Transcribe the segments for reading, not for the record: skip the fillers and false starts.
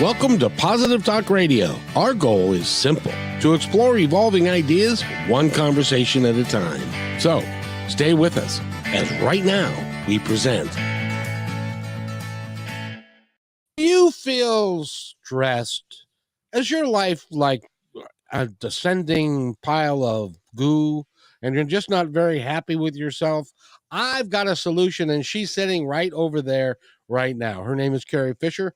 Welcome to Positive Talk Radio. Our goal is simple: to explore evolving ideas one conversation at a time. So, stay with us as right now we present. You feel stressed? Is your life like a descending pile of goo and you're just not very happy with yourself? I've got a solution, and she's sitting right over there right now. Her name is Kerry Fisher.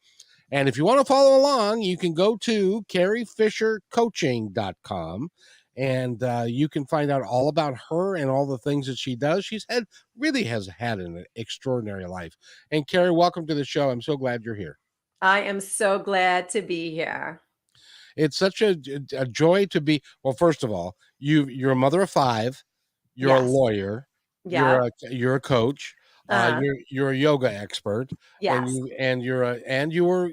And if you want to follow along, you can go to kerryfishercoaching.com, and you can find out all about her and all the things that she does. Really has had an extraordinary life. And Kerry, welcome to the show. I'm so glad you're here. I am so glad to be here. It's such a joy to be. Well, first of all, you're a mother of five. You're a Yes. lawyer. Yeah. You're a coach. Uh, You're a yoga expert, and yes. you were,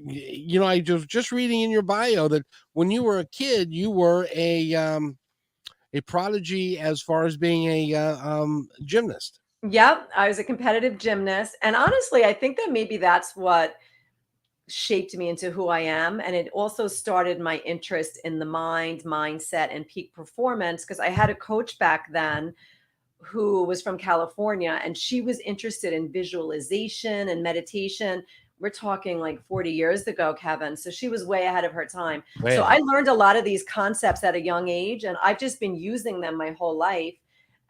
I was just reading in your bio that when you were a kid, you were a prodigy as far as being a gymnast. Yep. I was a competitive gymnast. And honestly, I think that maybe that's what shaped me into who I am. And it also started my interest in the mind, mindset, and peak performance because I had a coach back then who was from California, and she was interested in visualization and meditation. We're talking like 40 years ago, Kevin. So she was way ahead of her time. Way So I ahead. learned a lot of these concepts at a young age, and I've just been using them my whole life.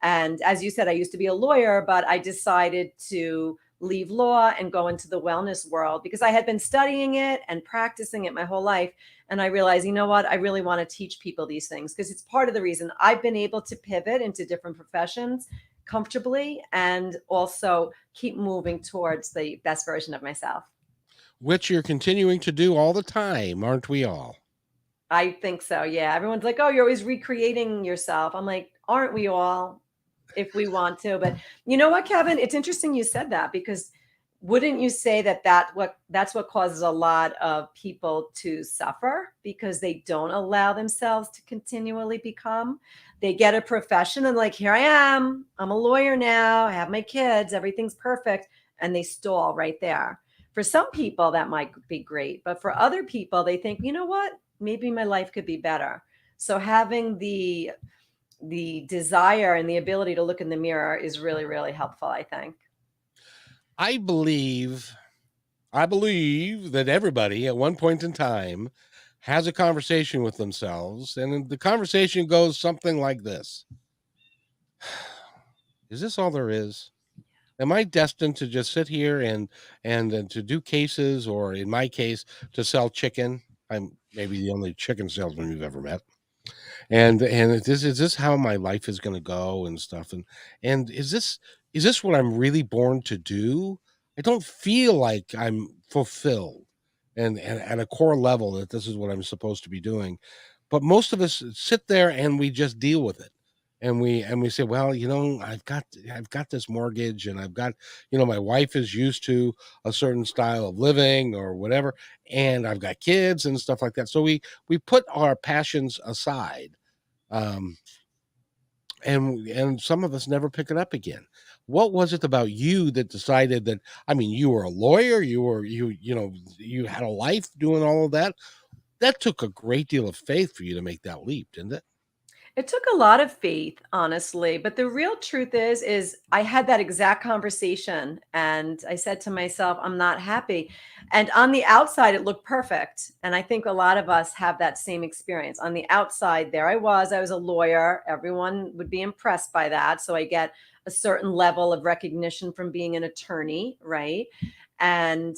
And as you said, I used to be a lawyer, but I decided to leave law and go into the wellness world because I had been studying it and practicing it my whole life. And I realized, you know what? I really want to teach people these things because it's part of the reason I've been able to pivot into different professions comfortably and also keep moving towards the best version of myself. Which you're continuing to do all the time, aren't we all? I think so. Yeah. Everyone's like, oh, you're always recreating yourself. I'm like, aren't we all? If we want to. But you know what, Kevin? It's interesting you said that because wouldn't you say that that's what causes a lot of people to suffer because they don't allow themselves to continually become? They get a profession and like, here I am. I'm a lawyer now. I have my kids. Everything's perfect. And they stall right there. For some people, that might be great. But for other people, they think, you know what? Maybe my life could be better. So having the desire and the ability to look in the mirror is really, really helpful, I think. I believe I believe that everybody at one point in time has a conversation with themselves, and the conversation goes something like this: Is this all there is? Am I destined to just sit here and to do cases, or in my case, to sell chicken? I'm maybe the only chicken salesman you've ever met. And is this how my life is going to go and stuff? And is this what I'm really born to do? I don't feel like I'm fulfilled, and at a core level that this is what I'm supposed to be doing. But most of us sit there and we just deal with it. And we say, well, I've got this mortgage, and I've got, my wife is used to a certain style of living or whatever, and I've got kids and stuff like that. So we put our passions aside, um, and some of us never pick it up again. What was it about you that decided that? I mean, you were a lawyer, you had a life doing all of that. That took a great deal of faith for you to make that leap, didn't it? It took a lot of faith, honestly, but the real truth is I had that exact conversation and I said to myself, I'm not happy. And on the outside it looked perfect. And I think a lot of us have that same experience. On the outside, there I was a lawyer. Everyone would be impressed by that. So I get a certain level of recognition from being an attorney, right? And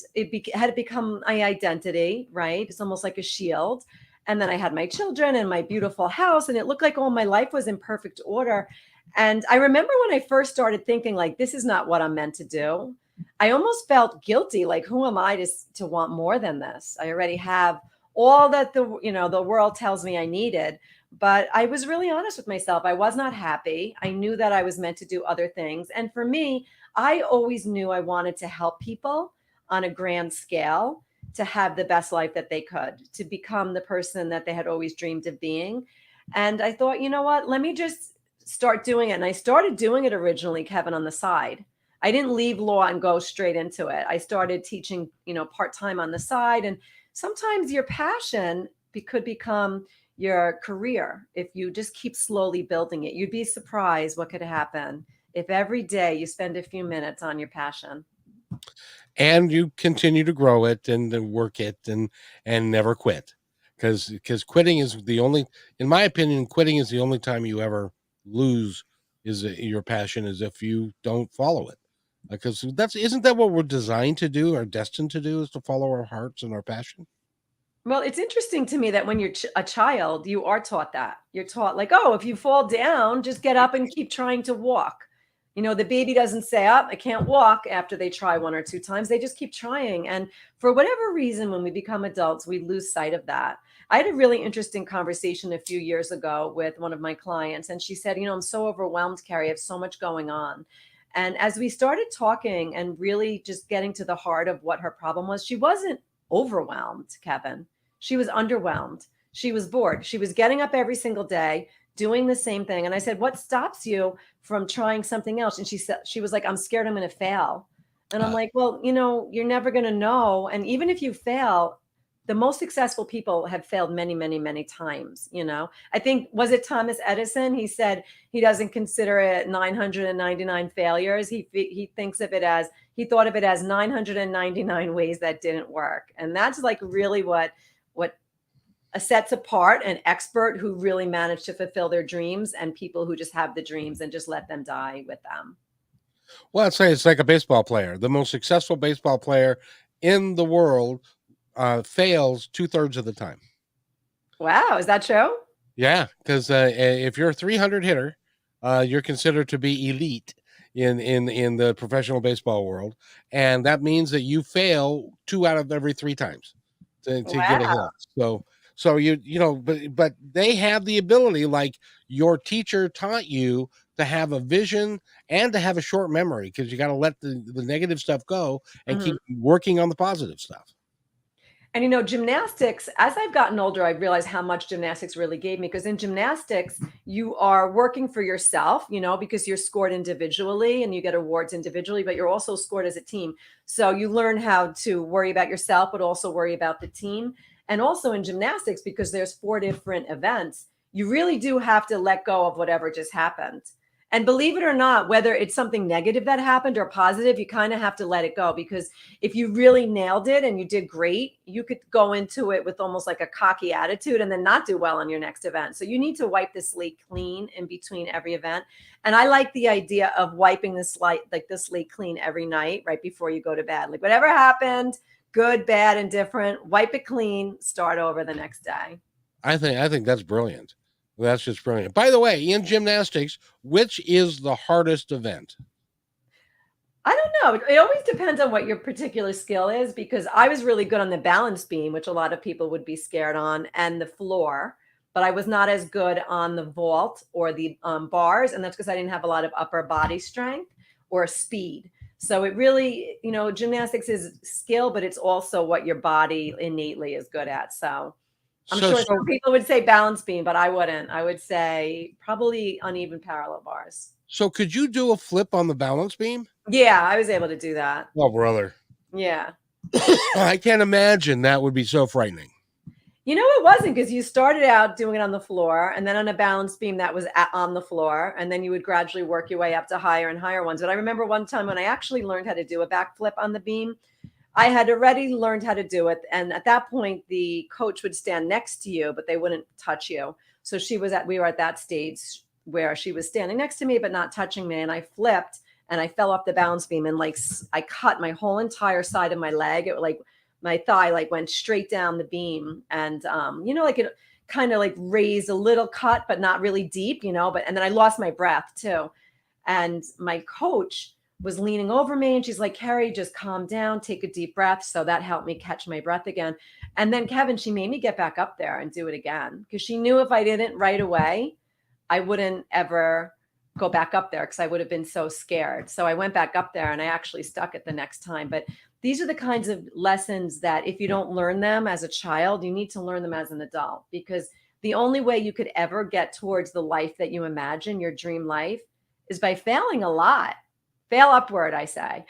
had become my identity, right? It's almost like a shield. And then I had my children and my beautiful house, and it looked like all my life was in perfect order. And I remember when I first started thinking, like, this is not what I'm meant to do. I almost felt guilty. Like, who am I to want more than this? I already have all that the world tells me I needed. But I was really honest with myself. I was not happy. I knew that I was meant to do other things. And for me, I always knew I wanted to help people on a grand scale to have the best life that they could, to become the person that they had always dreamed of being. And I thought, you know what? Let me just start doing it. And I started doing it originally, Kevin, on the side. I didn't leave law and go straight into it. I started teaching, part-time on the side. And sometimes your passion could become your career if you just keep slowly building it. You'd be surprised what could happen if every day you spend a few minutes on your passion. And you continue to grow it and then work it and never quit, because quitting is the only, in my opinion, quitting is the only time you ever lose is your passion, is if you don't follow it, because that's, isn't that what we're designed to do, or destined to do, is to follow our hearts and our passion. Well, it's interesting to me that when you're a child, you are taught that. You're taught, like, oh, if you fall down, just get up and keep trying to walk. The baby doesn't say, oh, I can't walk after they try one or two times. They just keep trying. And for whatever reason, when we become adults, we lose sight of that. I had a really interesting conversation a few years ago with one of my clients, and she said, I'm so overwhelmed, Carrie. I have so much going on. And as we started talking and really just getting to the heart of what her problem was, she wasn't overwhelmed, Kevin. She was underwhelmed. She was bored. She was getting up every single day, doing the same thing. And I said, what stops you from trying something else? And she was like, I'm scared I'm going to fail. And I'm Uh, like, well, you're never going to know. And even if you fail, the most successful people have failed many, many, many times. I think, was it Thomas Edison? He said he doesn't consider it 999 failures. He thinks of it as, he thought of it as 999 ways that didn't work. And that's like really what sets apart an expert who really managed to fulfill their dreams, and people who just have the dreams and just let them die with them. well, I'd say it's like a baseball player. The most successful baseball player in the world fails 2/3 of the time. Wow, is that true? Yeah, because if you're a 300 hitter, you're considered to be elite in the professional baseball world, and that means that you fail 2 out of every 3 times to get a Wow. hit. So but they have the ability, like your teacher taught you, to have a vision and to have a short memory, because you got to let the negative stuff go and Mhm. keep working on the positive stuff. And gymnastics, as I've gotten older, I've realized how much gymnastics really gave me, because in gymnastics, you are working for yourself, because you're scored individually and you get awards individually, but you're also scored as a team. So you learn how to worry about yourself, but also worry about the team. And also in gymnastics, because there's 4 different events, you really do have to let go of whatever just happened. And believe it or not, whether it's something negative that happened or positive, you kind of have to let it go, because if you really nailed it and you did great, you could go into it with almost like a cocky attitude and then not do well on your next event. So you need to wipe the slate clean in between every event. And I like the idea of wiping the slate clean every night right before you go to bed. Like, whatever happened, good, bad, and different, wipe it clean, start over the next day. I think that's brilliant. That's just brilliant. By the way, in gymnastics, which is the hardest event? I don't know. It always depends on what your particular skill is, because I was really good on the balance beam, which a lot of people would be scared on, and the floor, but I was not as good on the vault or the bars. And that's because I didn't have a lot of upper body strength or speed. So it really, gymnastics is skill, but it's also what your body innately is good at. So I'm So sure so some people would say balance beam, but I wouldn't. I would say probably uneven parallel bars. so could you do a flip on the balance beam? Yeah, I was able to do that. Oh, brother. Yeah. I can't imagine that would be so frightening. It wasn't, because you started out doing it on the floor, and then on a balance beam that was on the floor, and then you would gradually work your way up to higher and higher ones. But I remember one time when I actually learned how to do a backflip on the beam, I had already learned how to do it. And at that point, the coach would stand next to you, but they wouldn't touch you. So we were at that stage where she was standing next to me, but not touching me. And I flipped and I fell off the balance beam, and like I cut my whole entire side of my leg. It like my thigh like went straight down the beam, and like it kind of like raised a little cut, but not really deep, but and then I lost my breath too. And my coach was leaning over me, and she's like, Kerry, just calm down, take a deep breath. So that helped me catch my breath again. And then, Kevin, she made me get back up there and do it again, because she knew if I didn't right away, I wouldn't ever go back up there, because I would have been so scared. So I went back up there and I actually stuck it the next time. But these are the kinds of lessons that if you don't learn them as a child, you need to learn them as an adult, because the only way you could ever get towards the life that you imagine, your dream life, is by failing a lot. Fail upward, I say.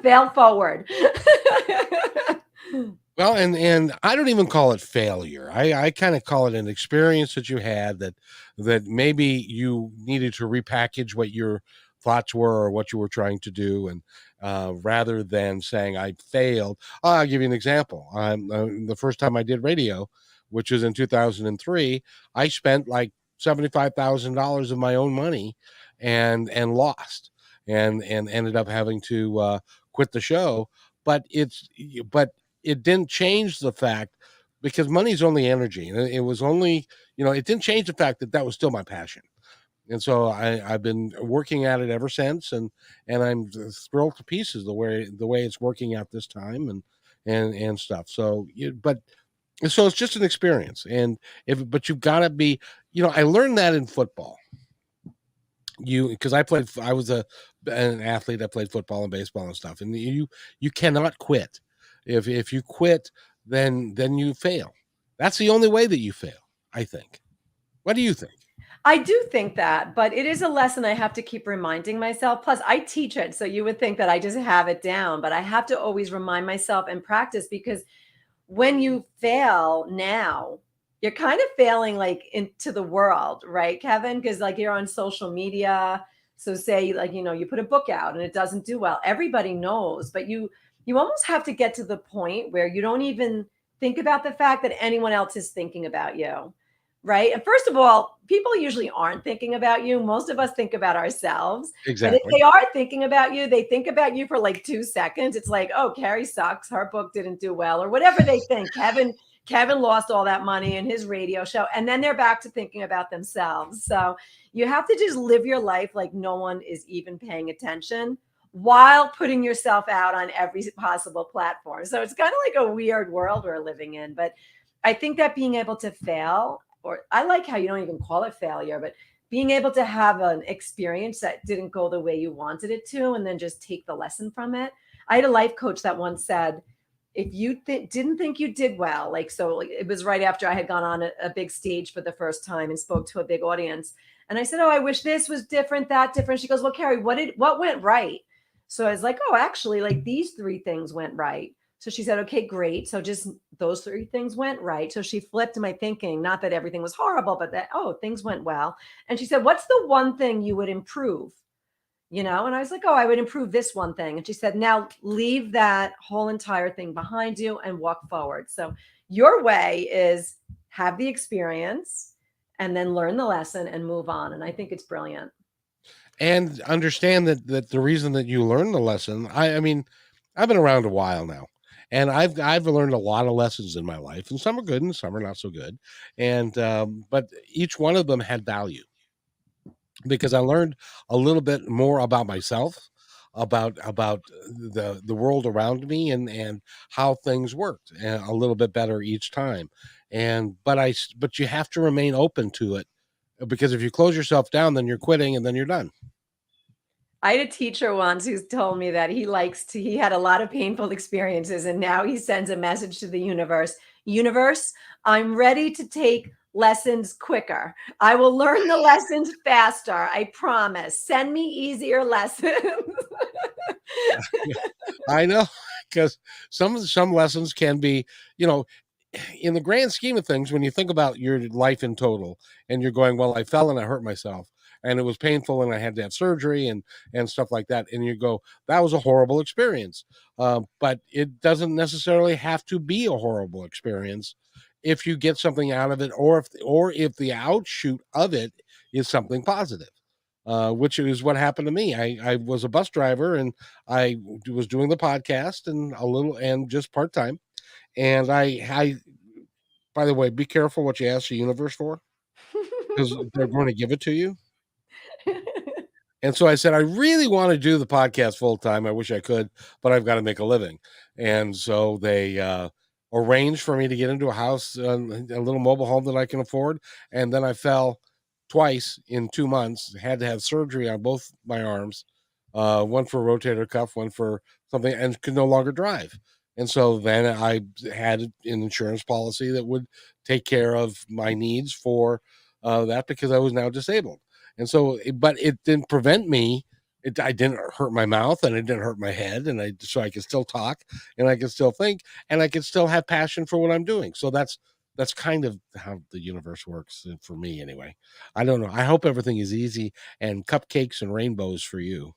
Fail forward. Well, and I don't even call it failure. I kind of call it an experience that you had that maybe you needed to repackage what your thoughts were or what you were trying to do, and rather than saying I failed. I'll give you an example. The first time I did radio, which was in 2003, I spent like $75,000 of my own money, and lost, and ended up having to quit the show. But but it didn't change the fact, because money's only energy, and it was only, it didn't change the fact that that was still my passion. And so I've been working at it ever since, and I'm thrilled to pieces the way it's working out this time, and stuff. So so it's just an experience, and if but you've got to be, I learned that in football. Because I was an athlete. I played football and baseball and stuff, and you cannot quit. If you quit, then you fail. That's the only way that you fail, I think. What do you think? I do think that, but it is a lesson I have to keep reminding myself. Plus, I teach it. So you would think that I just have it down, but I have to always remind myself and practice, because when you fail now, you're kind of failing like into the world, right, Kevin? Because like you're on social media. So say like, you put a book out and it doesn't do well. Everybody knows, but you almost have to get to the point where you don't even think about the fact that anyone else is thinking about you. Right. And first of all, people usually aren't thinking about you. Most of us think about ourselves. But if Exactly. they are thinking about you, they think about you for like 2 seconds. It's like, oh, Kerry sucks. Her book didn't do well, or whatever they think. Kevin lost all that money in his radio show. And then they're back to thinking about themselves. So you have to just live your life like no one is even paying attention, while putting yourself out on every possible platform. So it's kind of like a weird world we're living in. But I think that being able to fail, or I like how you don't even call it failure, but being able to have an experience that didn't go the way you wanted it to, and then just take the lesson from it. I had a life coach that once said, if you didn't think you did well, like it was right after I had gone on a big stage for the first time and spoke to a big audience. And I said, oh, I wish this was different, that different. She goes, well, Kerry, what went right? So I was like, oh, actually, like these three things went right. So she said, okay, great. So just those three things went right. So she flipped my thinking, not that everything was horrible, but that, oh, things went well. And she said, what's the one thing you would improve? And I was like, oh, I would improve this one thing. And she said, now leave that whole entire thing behind you and walk forward. So your way is have the experience and then learn the lesson and move on. And I think it's brilliant. And understand that the reason that you learn the lesson, I mean, I've been around a while now, and I've learned a lot of lessons in my life, and some are good and some are not so good. And but each one of them had value, because I learned a little bit more about myself, about the world around me, and how things worked, and a little bit better each time. And but you have to remain open to it, because if you close yourself down, then you're quitting, and then you're done. I had a teacher once who's told me that he had a lot of painful experiences, and now he sends a message to the universe. Universe, I'm ready to take lessons quicker. I will learn the lessons faster. I promise. Send me easier lessons. I know, because some lessons can be, you know, in the grand scheme of things, when you think about your life in total, and you're going, well, I fell and I hurt myself, and it was painful, and I had to have surgery, and stuff like that, and you go, that was a horrible experience. But it doesn't necessarily have to be a horrible experience if you get something out of it, or if the outshoot of it is something positive. Which is what happened to me. I was a bus driver, and I was doing the podcast, and a little, and just part time. And I, by the way, be careful what you ask the universe for, because they're going to give it to you. And so I said, I really want to do the podcast full time. I wish I could, but I've got to make a living. And so they arranged for me to get into a house, a little mobile home that I can afford. And then I fell twice in 2 months, had to have surgery on both my arms, one for a rotator cuff, one for something, and could no longer drive. And so then I had an insurance policy that would take care of my needs for that, because I was now disabled. And so, but it didn't prevent me I didn't hurt my mouth and it didn't hurt my head, and I could still talk and I could still think and I could still have passion for what I'm doing. So that's kind of how the universe works for me anyway. I don't know. I hope everything is easy and cupcakes and rainbows for you.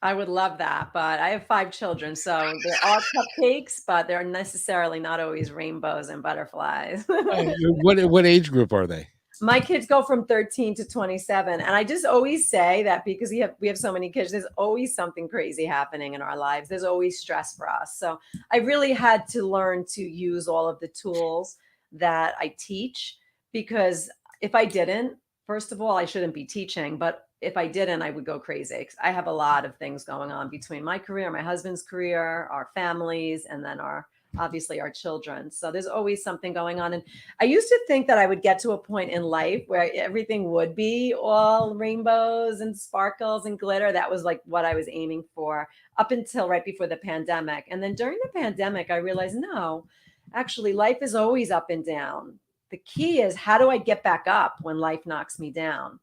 I would love that, but I have 5 children, so they're all cupcakes, but they're necessarily not always rainbows and butterflies. What age group are they? My kids go from 13 to 27, and I just always say that because we have so many kids, there's always something crazy happening in our lives. There's always stress for us. So I really had to learn to use all of the tools that I teach, because if I didn't, first of all, I shouldn't be teaching, but if I didn't, I would go crazy. 'Cause I have a lot of things going on between my career, my husband's career, our families, and then our obviously our children. So there's always something going on. And I used to think that I would get to a point in life where everything would be all rainbows and sparkles and glitter. That was like what I was aiming for up until right before the pandemic. And then during the pandemic, I realized no, actually, life is always up and down. The key is, how do I get back up when life knocks me down?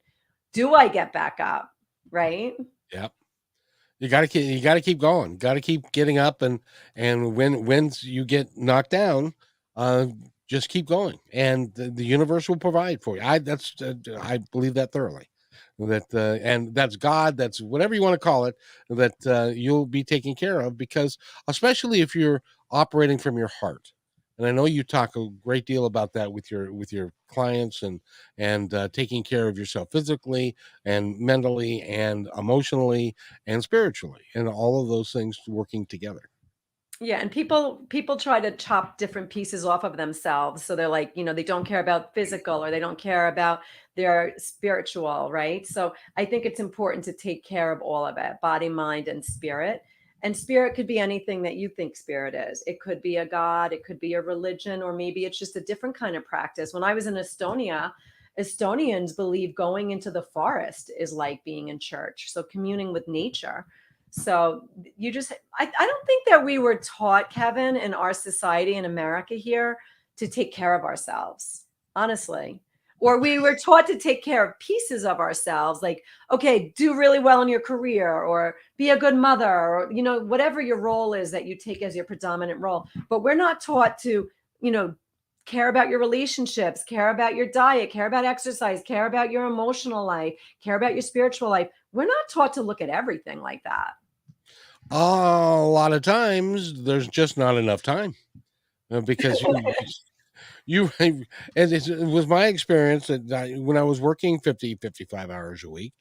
Do I get back up? Right? Yep. You got to keep going. Got to keep getting up, and when you get knocked down, uh, just keep going, and the universe will provide for you. I believe that thoroughly. That and that's God. That's whatever you want to call it. That you'll be taken care of, because especially if you're operating from your heart. And I know you talk a great deal about that with your clients, and taking care of yourself physically and mentally and emotionally and spiritually, and all of those things working together. Yeah, and people try to chop different pieces off of themselves. So they're like, they don't care about physical, or they don't care about their spiritual, right? So I think it's important to take care of all of it, body, mind, and spirit. And spirit could be anything that you think spirit is. It could be a god, it could be a religion, or maybe it's just a different kind of practice. When I was in Estonia, Estonians believe going into the forest is like being in church. So communing with nature. So you just, I don't think that we were taught, Kevin, in our society in America here, to take care of ourselves, honestly. Or we were taught to take care of pieces of ourselves, like, okay, do really well in your career, or be a good mother, or, whatever your role is that you take as your predominant role. But we're not taught to, you know, care about your relationships, care about your diet, care about exercise, care about your emotional life, care about your spiritual life. We're not taught to look at everything like that. A lot of times, there's just not enough time, because you as it was my experience that when I was working 50, 55 hours a week,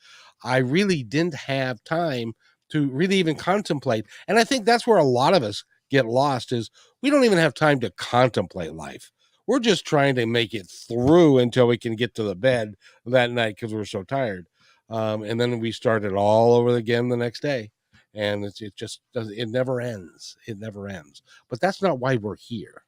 I really didn't have time to really even contemplate. And I think that's where a lot of us get lost, is we don't even have time to contemplate life. We're just trying to make it through until we can get to the bed that night because we're so tired. And then we start it all over again the next day. And it just does, it never ends. It never ends. But that's not why we're here.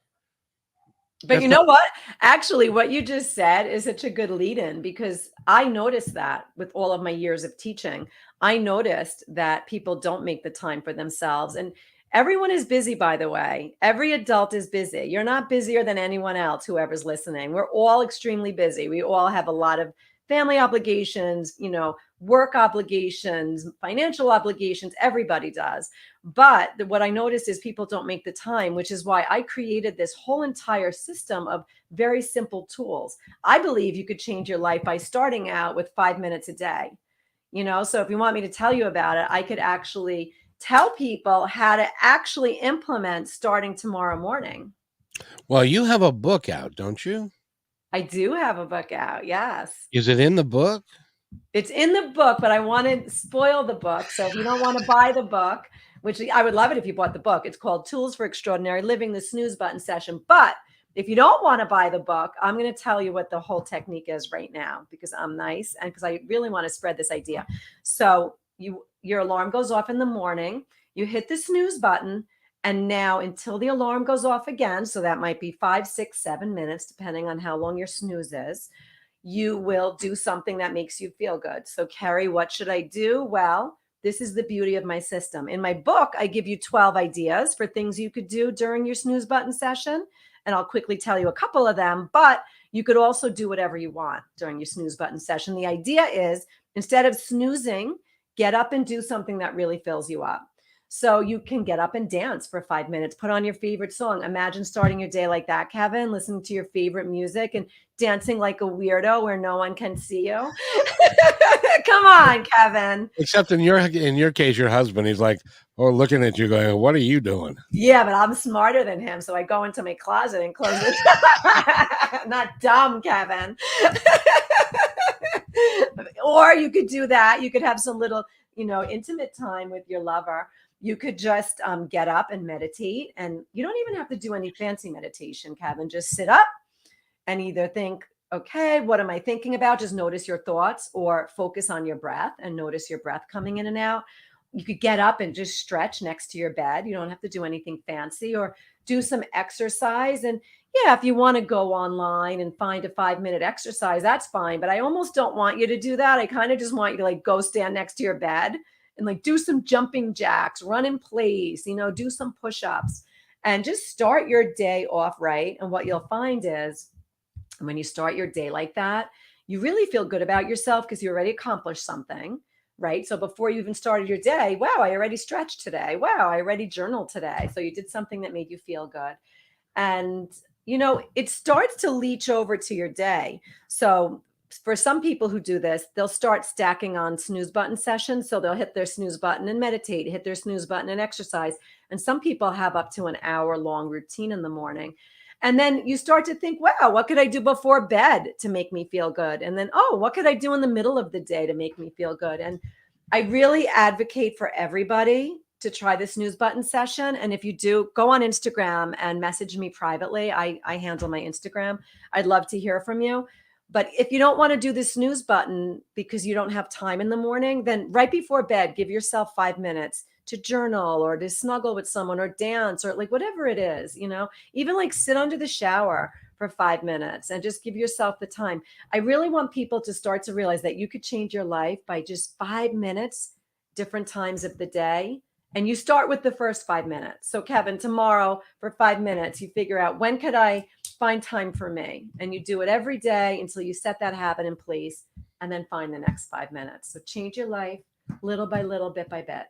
But you That's not. know what? Actually, what you just said is such a good lead in, because I noticed that with all of my years of teaching. I noticed that people don't make the time for themselves. And everyone is busy, by the way. Every adult is busy. You're not busier than anyone else, whoever's listening. We're all extremely busy. We all have a lot of family obligations, work obligations, financial obligations. Everybody does. But what I noticed is people don't make the time, which is why I created this whole entire system of very simple tools. I believe you could change your life by starting out with 5 minutes a day. So if you want me to tell you about it, I could actually tell people how to actually implement starting tomorrow morning. Well, you have a book out, don't you? I do have a book out. Yes. Is it in the book? It's in the book, but I want to spoil the book. So if you don't want to buy the book, which I would love it if you bought the book, it's called Tools for Extraordinary Living, the snooze button session. But if you don't want to buy the book, I'm going to tell you what the whole technique is right now, because I'm nice and because I really want to spread this idea. So your alarm goes off in the morning, you hit the snooze button, and now until the alarm goes off again, so that might be 5, 6, 7 minutes, depending on how long your snooze is, you will do something that makes you feel good. So, Kerry, what should I do? Well, this is the beauty of my system. In my book, I give you 12 ideas for things you could do during your snooze button session. And I'll quickly tell you a couple of them, but you could also do whatever you want during your snooze button session. The idea is, instead of snoozing, get up and do something that really fills you up. So you can get up and dance for 5 minutes, put on your favorite song. Imagine starting your day like that, Kevin, listening to your favorite music and dancing like a weirdo where no one can see you. Come on, Kevin. Except in your case, your husband, he's like, oh, looking at you going, what are you doing? Yeah, but I'm smarter than him. So I go into my closet and close it. Not dumb, Kevin. Or you could do that. You could have some little, intimate time with your lover. You could just get up and meditate. And you don't even have to do any fancy meditation, Kevin. Just sit up and either think, okay, what am I thinking about? Just notice your thoughts, or focus on your breath and notice your breath coming in and out. You could get up and just stretch next to your bed. You don't have to do anything fancy, or do some exercise. And yeah, if you want to go online and find a 5-minute exercise, that's fine. But I almost don't want you to do that. I kind of just want you to like go stand next to your bed and like do some jumping jacks, run in place, do some push ups, and just start your day off right. And what you'll find is, when you start your day like that, you really feel good about yourself because you already accomplished something, right? So before you even started your day, wow, I already stretched today. Wow, I already journaled today. So you did something that made you feel good. And, it starts to leach over to your day. So for some people who do this, they'll start stacking on snooze button sessions. So they'll hit their snooze button and meditate, hit their snooze button and exercise. And some people have up to an hour long routine in the morning. And then you start to think, wow, what could I do before bed to make me feel good? And then, oh, what could I do in the middle of the day to make me feel good? And I really advocate for everybody to try the snooze button session. And if you do, go on Instagram and message me privately. I handle my Instagram. I'd love to hear from you. But if you don't want to do the snooze button because you don't have time in the morning, then right before bed, give yourself 5 minutes to journal or to snuggle with someone or dance or like whatever it is, even like sit under the shower for 5 minutes and just give yourself the time. I really want people to start to realize that you could change your life by just 5 minutes, different times of the day. And you start with the first 5 minutes. So Kevin, tomorrow for 5 minutes, you figure out when could I find time for me? And you do it every day until you set that habit in place and then find the next 5 minutes. So change your life little by little, bit by bit.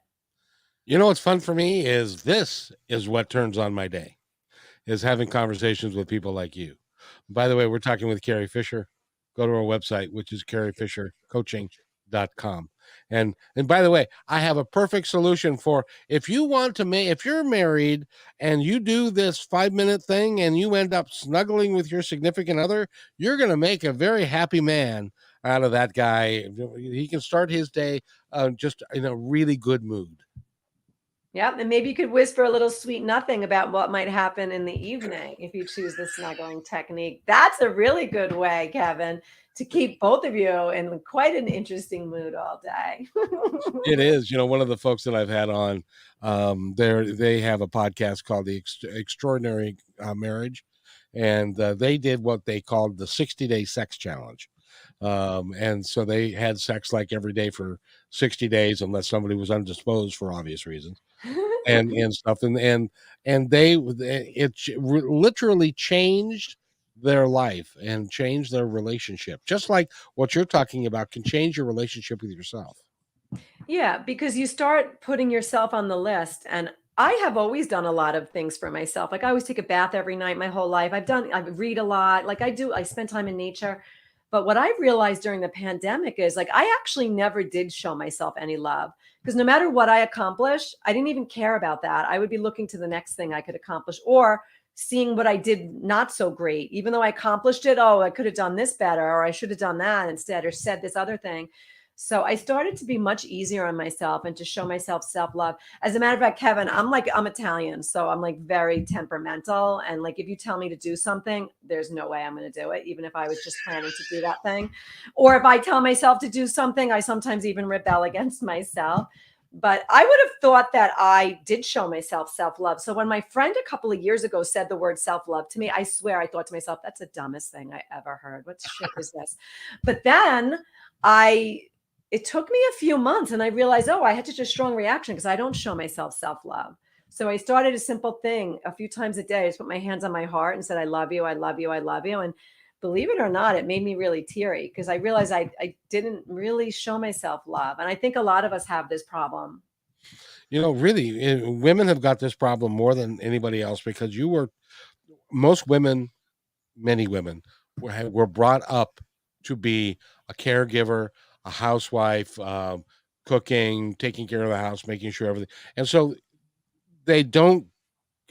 What's fun for me is this is what turns on my day, is having conversations with people like you. By the way, we're talking with Kerry Fisher. Go to our website, which is kerryfishercoaching.com. And by the way, I have a perfect solution for if you want to make, if you're married and you do this 5-minute thing and you end up snuggling with your significant other, you're going to make a very happy man out of that guy. He can start his day just in a really good mood. Yeah, and maybe you could whisper a little sweet nothing about what might happen in the evening if you choose the snuggling technique. That's a really good way, Kevin, to keep both of you in quite an interesting mood all day. It is. One of the folks that I've had on, they have a podcast called The Extraordinary Marriage, and they did what they called the 60-day sex challenge. And so they had sex like every day for 60 days, unless somebody was undisposed for obvious reasons, and stuff. And they literally changed their life and changed their relationship, just like what you're talking about can change your relationship with yourself. Yeah, because you start putting yourself on the list. And I have always done a lot of things for myself. Like I always take a bath every night my whole life. I read a lot. Like I spend time in nature. But what I realized during the pandemic is like I actually never did show myself any love because no matter what I accomplished, I didn't even care about that. I would be looking to the next thing I could accomplish or seeing what I did not so great. Even though I accomplished it, oh, I could have done this better or I should have done that instead or said this other thing. So I started to be much easier on myself and to show myself self-love. As a matter of fact, Kevin, I'm Italian, so I'm like very temperamental. And like if you tell me to do something, there's no way I'm going to do it, even if I was just planning to do that thing. Or if I tell myself to do something, I sometimes even rebel against myself. But I would have thought that I did show myself self-love. So when my friend a couple of years ago said the word self-love to me, I swear I thought to myself, that's the dumbest thing I ever heard. What shit is this? But then it took me a few months and I realized, oh, I had such a strong reaction because I don't show myself self-love. So I started a simple thing a few times a day. I just put my hands on my heart and said, I love you, I love you, I love you. And believe it or not, it made me really teary because I realized I didn't really show myself love. And I think a lot of us have this problem. Really, women have got this problem more than anybody else because most women, many women were brought up to be a caregiver, a housewife, cooking, taking care of the house, making sure everything. And so they don't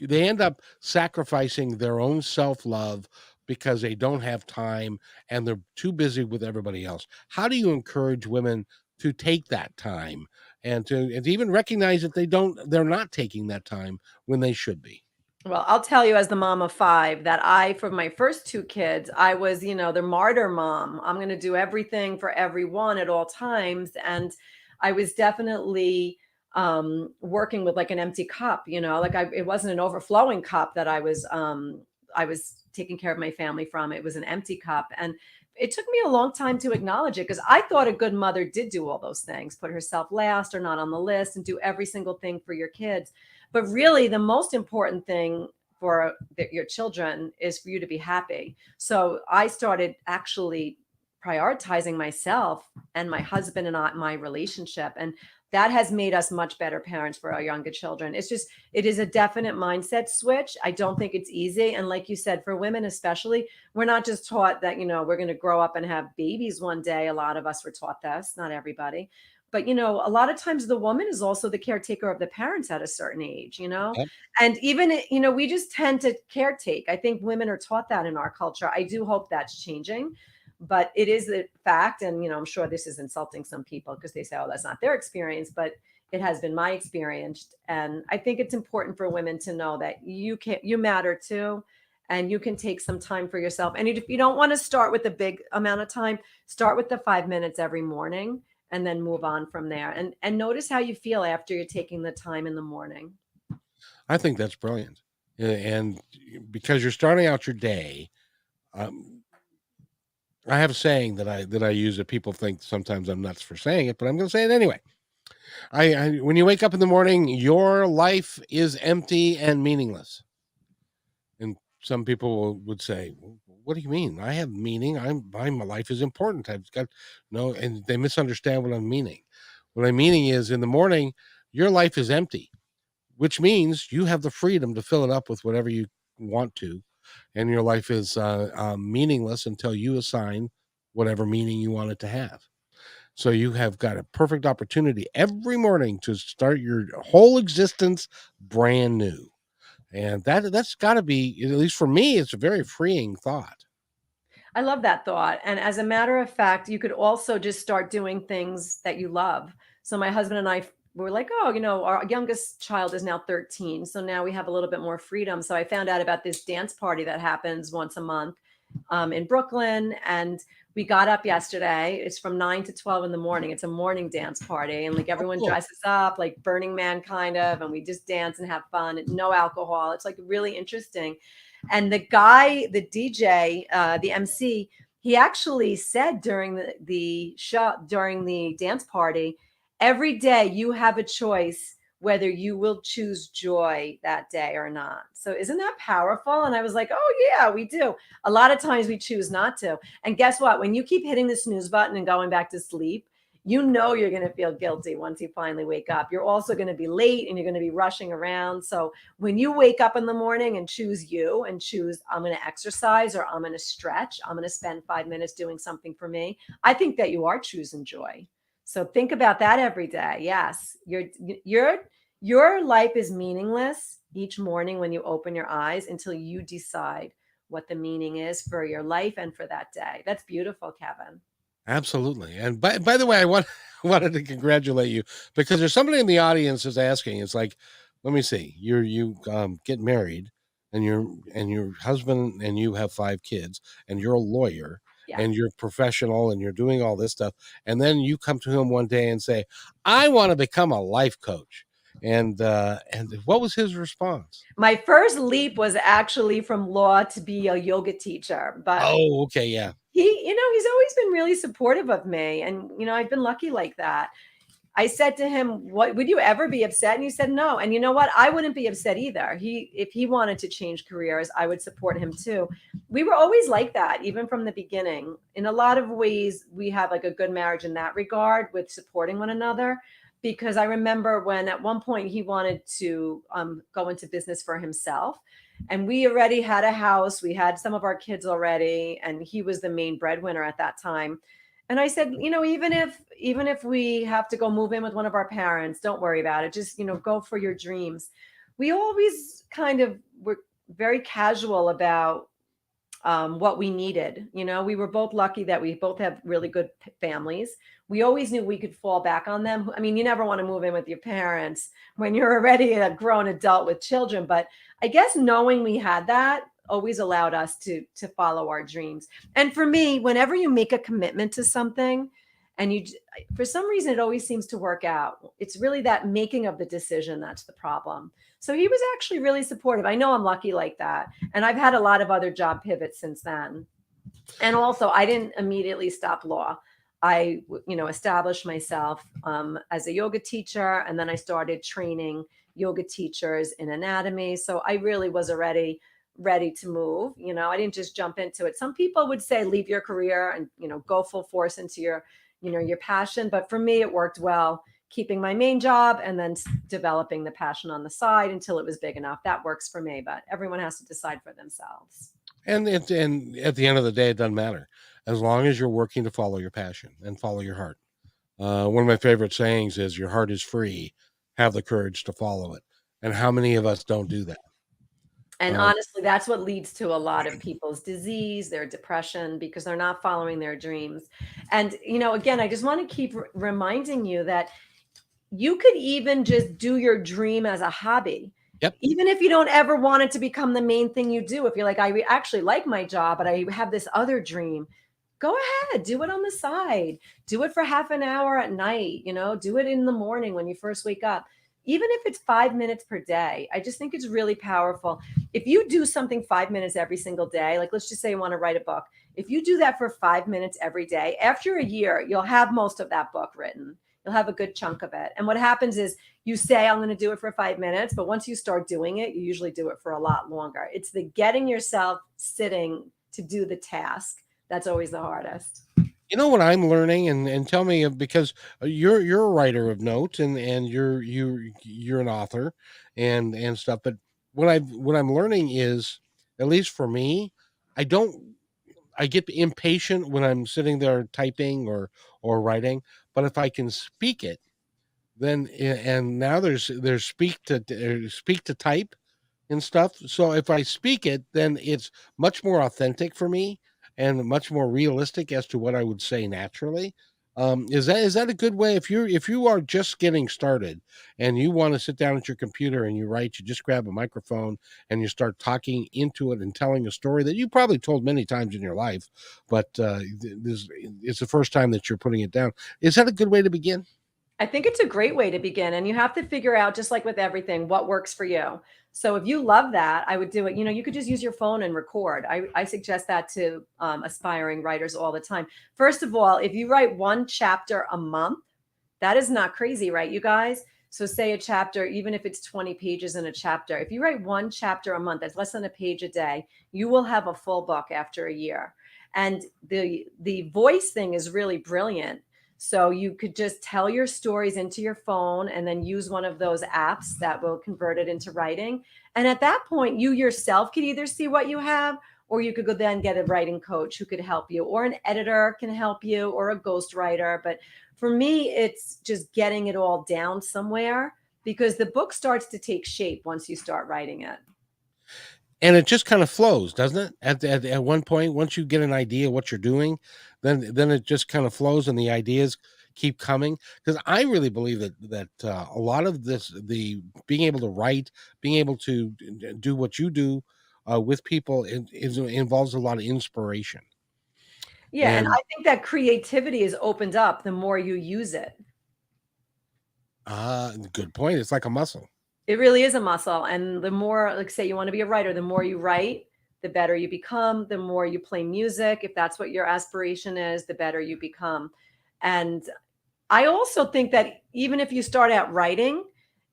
they end up sacrificing their own self-love because they don't have time and they're too busy with everybody else. How do you encourage women to take that time and to even recognize that they're not taking that time when they should be? Well, I'll tell you as the mom of 5 that for my first 2 kids, I was, the martyr mom. I'm gonna do everything for everyone at all times, and I was definitely, working with, like, an empty cup, like, it wasn't an overflowing cup that I was taking care of my family from, it was an empty cup, and it took me a long time to acknowledge it because I thought a good mother did do all those things, put herself last or not on the list and do every single thing for your kids. But really, the most important thing for your children is for you to be happy. So I started actually prioritizing myself and my husband and my relationship. And that has made us much better parents for our younger children. It is a definite mindset switch. I don't think it's easy. And like you said, for women especially, we're not just taught that, we're going to grow up and have babies one day. A lot of us were taught this, not everybody. But, a lot of times the woman is also the caretaker of the parents at a certain age. Yep. And even, we just tend to caretake. I think women are taught that in our culture. I do hope that's changing, but it is a fact. And, I'm sure this is insulting some people because they say, oh, that's not their experience, but it has been my experience. And I think it's important for women to know that you matter too. And you can take some time for yourself. And if you don't want to start with a big amount of time, start with the 5 minutes every morning and then move on from there. And notice how you feel after you're taking the time in the morning. I think that's brilliant. And because you're starting out your day, um, I have a saying that I use that people think sometimes I'm nuts for saying it, but I'm going to say it anyway. When you wake up in the morning, your life is empty and meaningless. And some people would say, "What do you mean? I have meaning. My life is important. I've got no," and they misunderstand what I'm meaning. What I'm meaning is in the morning, your life is empty, which means you have the freedom to fill it up with whatever you want to, and your life is meaningless until you assign whatever meaning you want it to have. So you have got a perfect opportunity every morning to start your whole existence brand new. And that's got to be, at least for me, it's a very freeing thought. I love that thought. And as a matter of fact, you could also just start doing things that you love. So my husband and I were like, oh, our youngest child is now 13. So now we have a little bit more freedom. So I found out about this dance party that happens once a month in Brooklyn. And we got up yesterday. It's from 9 to 12 in the morning. It's a morning dance party. And like Oh, everyone cool. dresses up like Burning Man kind of. And we just dance and have fun and no alcohol. It's like really interesting. And the guy, the DJ, the MC, he actually said during the show, during the dance party, every day you have a choice whether you will choose joy that day or not. So isn't that powerful? And I was like, oh yeah, we do. A lot of times we choose not to. And guess what? When you keep hitting the snooze button and going back to sleep, you're going to feel guilty once you finally wake up. You're also going to be late and you're going to be rushing around. So when you wake up in the morning and choose you and choose, I'm going to exercise or I'm going to stretch, I'm going to spend 5 minutes doing something for me, I think that you are choosing joy. So think about that every day. Yes, your life is meaningless each morning when you open your eyes until you decide what the meaning is for your life and for that day. That's beautiful, Kevin. Absolutely. And by the way, wanted to congratulate you because there's somebody in the audience is asking. It's like, let me see, you get married, and your husband and you have 5 kids, and you're a lawyer, Yes. and you're professional, and you're doing all this stuff, and then you come to him one day and say, "I want to become a life coach." And what was his response? My first leap was actually from law to be a yoga teacher, but Oh, okay, yeah. he's always been really supportive of me. And, I've been lucky like that. I said to him, "What would you ever be upset?" And he said, "No." And you know what? I wouldn't be upset either. If he wanted to change careers, I would support him too. We were always like that, even from the beginning. In a lot of ways, we have like a good marriage in that regard with supporting one another. Because I remember when at one point he wanted to go into business for himself, and we already had a house, we had some of our kids already, and he was the main breadwinner at that time. And I said, even if we have to go move in with one of our parents, don't worry about it. Just, go for your dreams. We always kind of were very casual about what we needed. We were both lucky that we both have really good families. We always knew we could fall back on them. I mean, you never want to move in with your parents when you're already a grown adult with children, but I guess knowing we had that always allowed us to follow our dreams. And for me, whenever you make a commitment to something and for some reason it always seems to work out. It's really that making of the decision that's the problem. So he was actually really supportive. I know I'm lucky like that. And I've had a lot of other job pivots since then. And also, I didn't immediately stop law. I, established myself as a yoga teacher, and then I started training yoga teachers in anatomy. So I really was already ready to move. I didn't just jump into it. Some people would say leave your career and go full force into your passion. But for me, it worked well, keeping my main job and then developing the passion on the side until it was big enough. That works for me, but everyone has to decide for themselves. And at the end of the day, it doesn't matter as long as you're working to follow your passion and follow your heart. One of my favorite sayings is, "Your heart is free. Have the courage to follow it." And how many of us don't do that? And Um, honestly, that's what leads to a lot of people's disease, their depression, because they're not following their dreams. And, again, I just want to keep reminding you that you could even just do your dream as a hobby. yep. Even if you don't ever want it to become the main thing you do. If you're like, actually like my job, but I have this other dream, go ahead, do it on the side. Do it for half an hour at night, do it in the morning when you first wake up. Even if it's 5 minutes per day, I just think it's really powerful. If you do something 5 minutes every single day, like let's just say you want to write a book. If you do that for 5 minutes every day, after a year, you'll have most of that book written. You'll have a good chunk of it. And what happens is you say, I'm going to do it for 5 minutes, but once you start doing it, you usually do it for a lot longer. It's the getting yourself sitting to do the task that's always the hardest. You know what I'm learning, and tell me, because you're a writer of note, and you're an author and stuff. But what I'm learning is, at least for me, I don't I get impatient when I'm sitting there typing or writing. But if I can speak it, then and now there's speak to type and stuff. So if I speak it, then it's much more authentic for me and much more realistic as to what I would say naturally. Is that a good way? If you are just getting started and you want to sit down at your computer and you write, you just grab a microphone and you start talking into it and telling a story that you probably told many times in your life, but this it's the first time that you're putting it down. Is that a good way to begin? I think it's a great way to begin. And you have to figure out, just like with everything, what works for you. So if you love that, I would do it. You could just use your phone and record. I suggest that to aspiring writers all the time. First of all, if you write one chapter a month, that is not crazy, right, you guys? So say a chapter, even if it's 20 pages in a chapter, if you write one chapter a month, that's less than a page a day, you will have a full book after a year. And the voice thing is really brilliant. So you could just tell your stories into your phone and then use one of those apps that will convert it into writing. And at that point, you yourself could either see what you have, or you could go then get a writing coach who could help you, or an editor can help you, or a ghostwriter. But for me, it's just getting it all down somewhere, because the book starts to take shape once you start writing it. And it just kind of flows, doesn't it? At one point, once you get an idea of what you're doing, then it just kind of flows, and the ideas keep coming. Because I really believe that a lot of this, the being able to write, being able to do what you do with people, involves a lot of inspiration. Yeah. And And I think that creativity is opened up the more you use it. good point. It's like a muscle. It really is a muscle. And the more, like, say you want to be a writer, the more you write, the better you become. The more you play music, if that's what your aspiration is, the better you become. And I also think that even if you start out writing,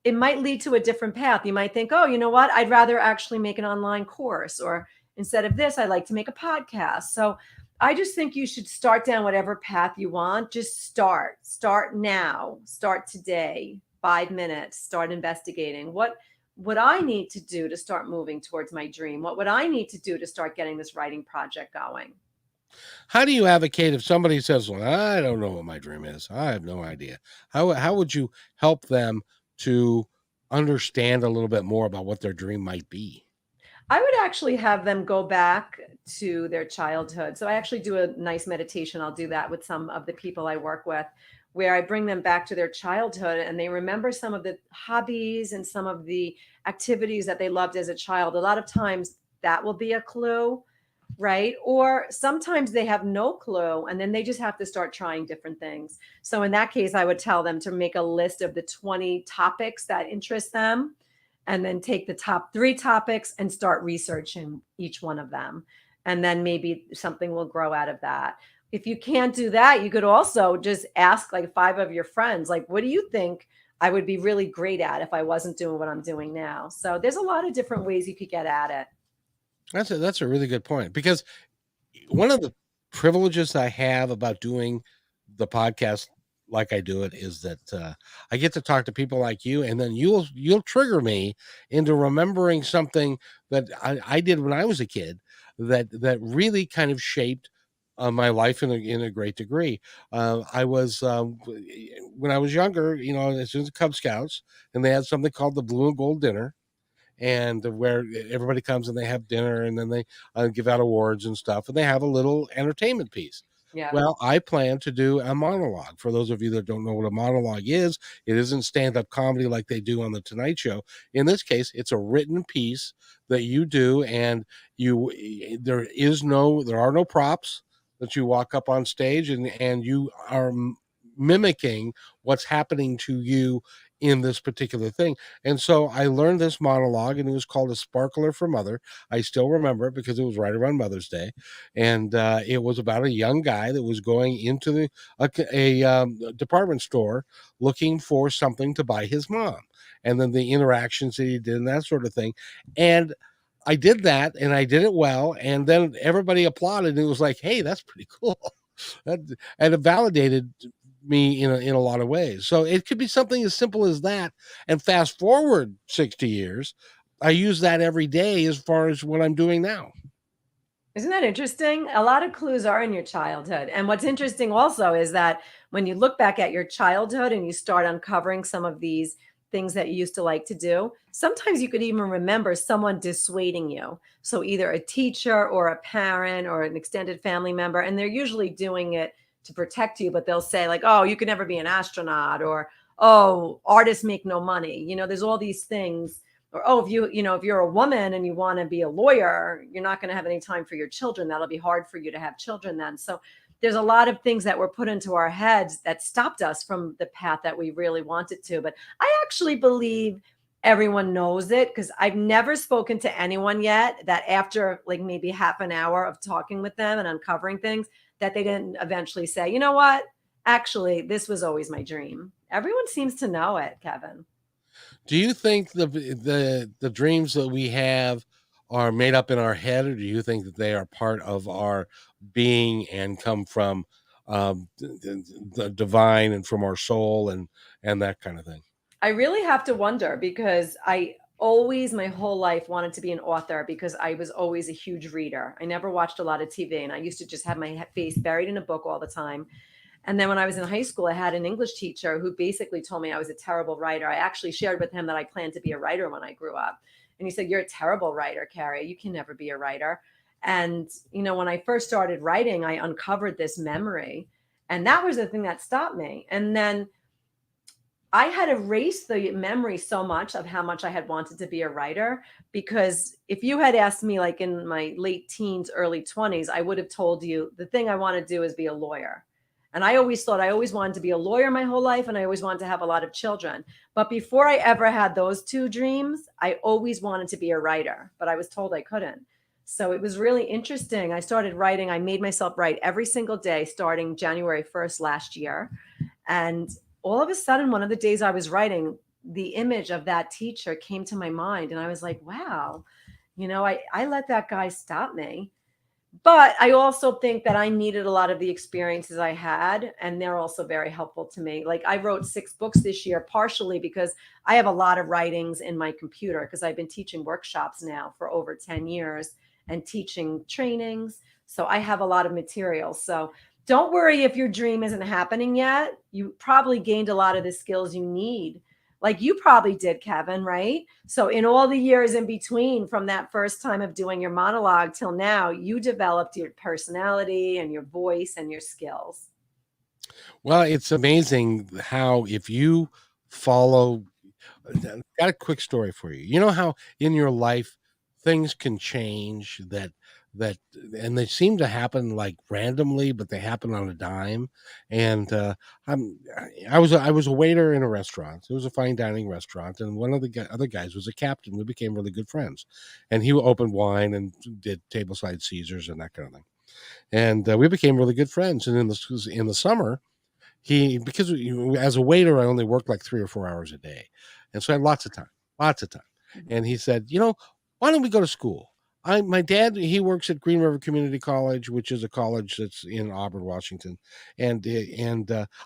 it might lead to a different path. You might think, oh, you know what? I'd rather actually make an online course, or instead of this, I'd like to make a podcast. So I just think you should start down whatever path you want. Just start. Start now. Start today. 5 minutes. Start investigating. What I need to do to start moving towards my dream? What would I need to do to start getting this writing project going? How do you advocate if somebody says, "Well, I don't know what my dream is. I have no idea." How would you help them to understand a little bit more about what their dream might be? I would actually have them go back to their childhood. So I actually do a nice meditation. I'll do that with some of the people I work with, where I bring them back to their childhood and they remember some of the hobbies and some of the activities that they loved as a child. A lot of times that will be a clue, right? Or sometimes they have no clue and then they just have to start trying different things. So in that case, I would tell them to make a list of the 20 topics that interest them, and then take the top 3 topics and start researching each one of them. And then maybe something will grow out of that. If you can't do that, you could also just ask like 5 of your friends, like, what do you think I would be really great at if I wasn't doing what I'm doing now? So there's a lot of different ways you could get at it. That's a really good point, because one of the privileges I have about doing the podcast like I do it is that I get to talk to people like you, and then you'll trigger me into remembering something that I did when I was a kid that really kind of shaped my life in a great degree. I was when I was younger, as soon as the Cub Scouts, and they had something called the Blue and Gold Dinner, and where everybody comes and they have dinner, and then they give out awards and stuff, and they have a little entertainment piece. Yeah. Well, I plan to do a monologue. For those of you that don't know what a monologue is, it isn't stand-up comedy like they do on the Tonight Show. In this case, it's a written piece that you do, and there are no props, that you walk up on stage and you are mimicking what's happening to you in this particular thing. And so I learned this monologue, and it was called A Sparkler for Mother. I still remember it because it was right around Mother's Day. And it was about a young guy that was going into a department store looking for something to buy his mom, and then the interactions that he did and that sort of thing. And I did that, and I did it well. And then everybody applauded, and it was like, hey, that's pretty cool. That, and it validated me in a lot of ways. So it could be something as simple as that. And fast forward 60 years, I use that every day as far as what I'm doing now. Isn't that interesting? A lot of clues are in your childhood. And what's interesting also is that when you look back at your childhood and you start uncovering some of these things that you used to like to do, sometimes you could even remember someone dissuading you. So either a teacher or a parent or an extended family member, and they're usually doing it to protect you, but they'll say, like, oh, you can never be an astronaut, or oh, artists make no money. There's all these things. Or, oh, if you're a woman and you want to be a lawyer, you're not going to have any time for your children. That'll be hard for you to have children then. So there's a lot of things that were put into our heads that stopped us from the path that we really wanted to. But I actually believe everyone knows it, because I've never spoken to anyone yet that after like maybe half an hour of talking with them and uncovering things, that they didn't eventually say, you know what, actually, this was always my dream. Everyone seems to know it, Kevin. Do you think the dreams that we have are made up in our head, or do you think that they are part of our being and come from the divine and from our soul and that kind of thing? I really have to wonder, because I always, my whole life, wanted to be an author because I was always a huge reader. I never watched a lot of TV, and I used to just have my face buried in a book all the time. And then when I was in high school, I had an English teacher who basically told me I was a terrible writer. I actually shared with him that I planned to be a writer when I grew up. And he said, "You're a terrible writer, Kerry. You can never be a writer." And, when I first started writing, I uncovered this memory. And that was the thing that stopped me. And then I had erased the memory so much of how much I had wanted to be a writer, because if you had asked me like in my late teens, early 20s, I would have told you the thing I want to do is be a lawyer. And I always thought I always wanted to be a lawyer my whole life, and I always wanted to have a lot of children. But before I ever had those 2 dreams, I always wanted to be a writer, but I was told I couldn't. So it was really interesting. I started writing. I made myself write every single day starting January 1st last year. And all of a sudden, one of the days I was writing, the image of that teacher came to my mind. And I was like, wow, I let that guy stop me. But I also think that I needed a lot of the experiences I had, and they're also very helpful to me. Like I wrote 6 books this year, partially because I have a lot of writings in my computer because I've been teaching workshops now for over 10 years and teaching trainings. So I have a lot of material. So don't worry if your dream isn't happening yet. You probably gained a lot of the skills you need, like you probably did, Kevin, right? So, in all the years in between from that first time of doing your monologue till now, you developed your personality and your voice and your skills. Well, it's amazing how if you follow got a quick story for you. You know how in your life things can change that and they seem to happen like randomly, but they happen on a dime. And I was a waiter in a restaurant. It was a fine dining restaurant, and one of the other guys was a captain. We became really good friends, and he opened wine and did tableside Caesars and that kind of thing. And we became really good friends. And in the summer, because as a waiter I only worked like 3 or 4 hours a day, and so I had lots of time. Mhm. And he said, why don't we go to school? My dad, he works at Green River Community College, which is a college that's in Auburn, Washington, and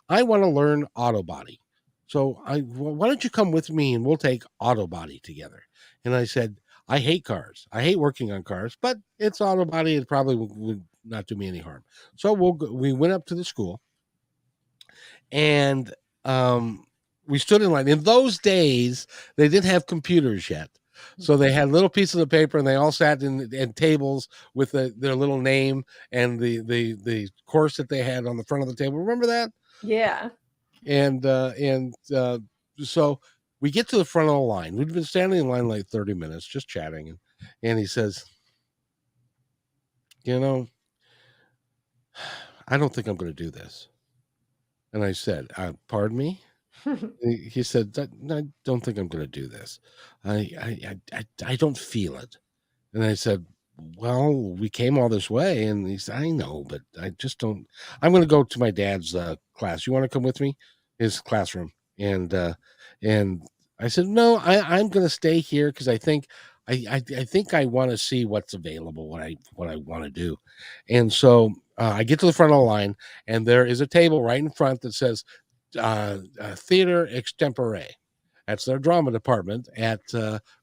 I want to learn auto body. So why don't you come with me and we'll take auto body together? And I said, I hate cars. I hate working on cars, but it's auto body. It probably would not do me any harm. So we went up to the school, and we stood in line. In those days, they didn't have computers yet. So they had little pieces of paper, and they all sat in tables with their little name and the course that they had on the front of the table. Remember that? Yeah. And so we get to the front of the line. We'd been standing in line like 30 minutes, just chatting, and he says, "You know, I don't think I'm going to do this." And I said, "Pardon me?" He said, I don't think I'm going to do this. I don't feel it." And I said, well, we came all this way. And he said, I know, but I just don't. I'm going to go to my dad's class. You want to come with me? His classroom. And I said, no, I'm going to stay here because I think I want to see what's available, what I want to do. And so I get to the front of the line, and there is a table right in front that says theater extempore. That's their drama department at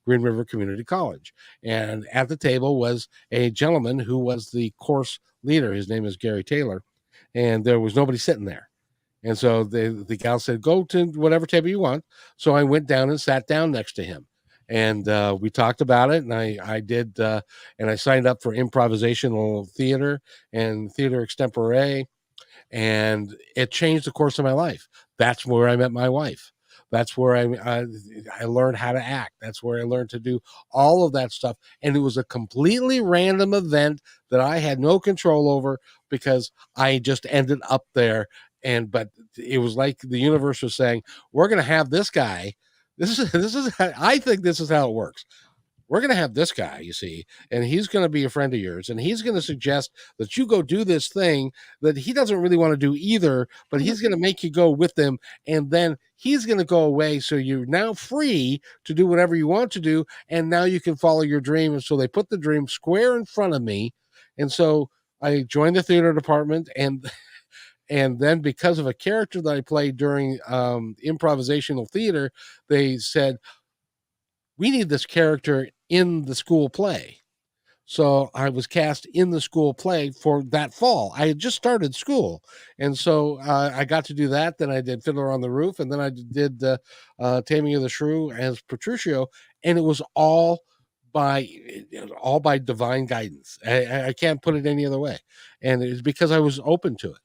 Green River Community College. And at the table was a gentleman who was the course leader. His name is Gary Taylor, and there was nobody sitting there. And so the gal said, "Go to whatever table you want." So I went down and sat down next to him, and we talked about it. And I did, and I signed up for improvisational theater and theater extempore, and it changed the course of my life. That's where I met my wife. That's where I learned how to act. That's where I learned to do all of that stuff. And it was a completely random event that I had no control over because I just ended up there. But it was like the universe was saying, "We're going to have this guy. This is I think this is how it works. We're going to have this guy, you see, and he's going to be a friend of yours, and he's going to suggest that you go do this thing that he doesn't really want to do either, but he's going to make you go with him, and then he's going to go away, so you're now free to do whatever you want to do, and now you can follow your dream." And so they put the dream square in front of me, and so I joined the theater department, and then because of a character that I played during improvisational theater, they said, we need this character in the school play. So I was cast in the school play for that fall. I had just started school, and so I got to do that. Then I did Fiddler on the Roof, and then I did Taming of the Shrew as Petruchio, and it was by by divine guidance. I can't put it any other way, and it's because I was open to it.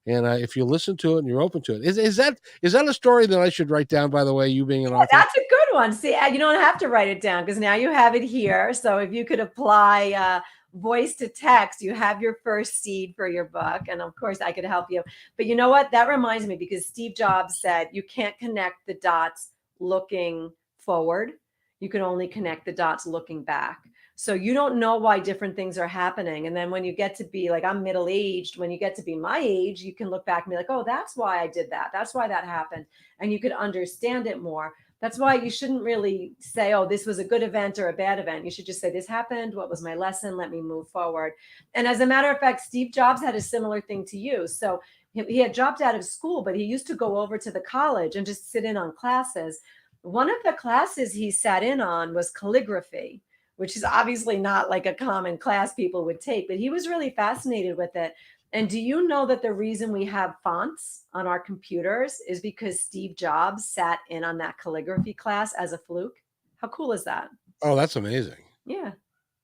And if you listen to it and you're open to it, is that a story that I should write down? By the way, you being an author. That's a good one. See, you don't have to write it down because now you have it here. So if you could apply voice to text, you have your first seed for your book. And of course, I could help you. But you know what? That reminds me because Steve Jobs said you can't connect the dots looking forward. You can only connect the dots looking back. So you don't know why different things are happening. And then when you get to be like, I'm middle aged, when you get to be my age, you can look back and be like, oh, that's why I did that. That's why that happened. And you could understand it more. That's why you shouldn't really say, oh, this was a good event or a bad event. You should just say, this happened. What was my lesson? Let me move forward. And as a matter of fact, Steve Jobs had a similar thing to you. So he had dropped out of school, but he used to go over to the college and just sit in on classes. One of the classes he sat in on was calligraphy, which is obviously not like a common class people would take, but he was really fascinated with it. And do you know that the reason we have fonts on our computers is because Steve Jobs sat in on that calligraphy class as a fluke? How cool is that? Oh, that's amazing. Yeah.